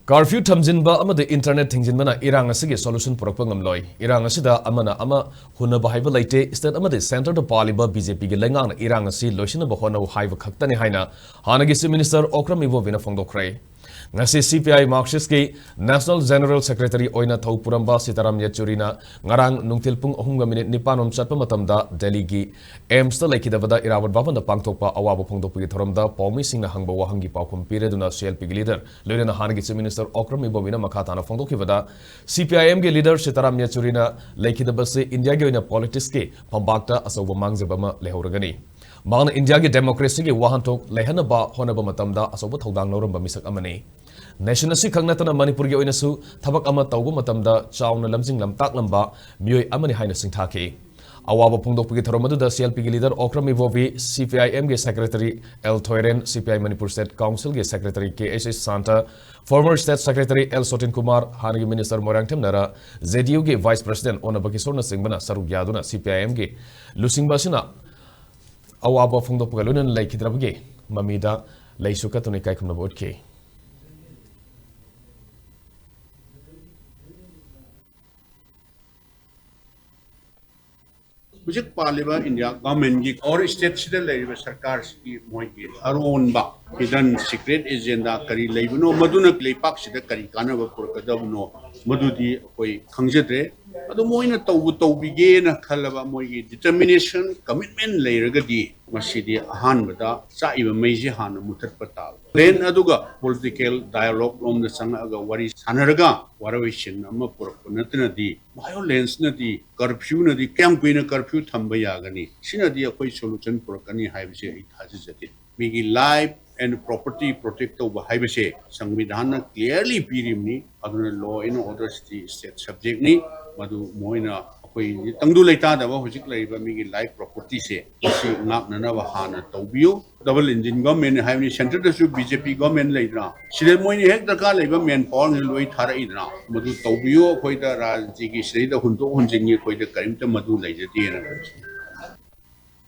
Curfew Thamjinba Amadi Internet Thingjinbana irang asigi solution Purakpa Ngamloi. Irang asida amana hunnaba haiba leite state amadi center to paliba BJP ge leingak irang asi loisinbiyu haiba khaktani haina hanagi minister Okram Ibobi na phongdokhre. Ngasi CPI Marxist ki National General Secretary oina thau puramba Sitaram Yechurina ngarang nungtil pung 3:9 chatpa matamda Delhi gi AIMS ta laikidabada irawat babanda pangthokpa awaba phongdokpi thoramda paumi singna hangba wahangi paukhum pireduna CLP gi leader loina hanagi minister Okram Ibobi na makhatana phongdokhibada CPIM ge leader Sitaram Yechurina laikidabase India ge oina politics ke pambakta asoba mangjabama lehoragani Mang India ki democracy ki wahantok lehanaba honaba matamda asoba thodang loramba misak amani Nation asi khangnatana Manipur gi oinasu thabak ama tawba matamda chawna lamjing lamtak lamba mioi amani haina singthaki awaba phongdokpi thoramadu da CLP gi leader Okram Ibobi CPIM ge secretary L Thoiren CPI Manipur State Council ge secretary KSS Santa former state secretary L Sotin Kumar hanagi minister Morangtem nara ZDU ge vice president onabaki sorna singbana saruk yaduna CPIM ge lusingbasina awaba phongdokpi lunan laikhidrabge mamida laisuka tuni kaikumna botke Music Parliament India government ki or state sidal lay sarkar ki moi ki aron ba hidden secret agenda kari leibuno maduna leipak sida kari kana ba purkadabno madudi koi khangjadre adu moina tawbige na khalaba moi ki determination commitment leiragadi masidi ahan bada saiba meiji han muthat patal then aduga political dialogue om na sanga aga wari sanaraga warawichin amma purkunatna di violence na di curfew na di campaign curfew thamba yagani sina di akoi solution purakani haibse ai thajijati migi life and property protect over haibse संविधान clearly pirimni aduna law and order state subject ni madu moina koi tangdu leita da ba hojik leiba migi life property se si ngak nana wa hana tawbiyo double engine government haibni center da su BJP government leidra sile moini hek da ka leiba men paul ni loi thara idra madu tawbiyo koi da rajji ki sri da hunto hunjingi koi da karim ta madu leijati na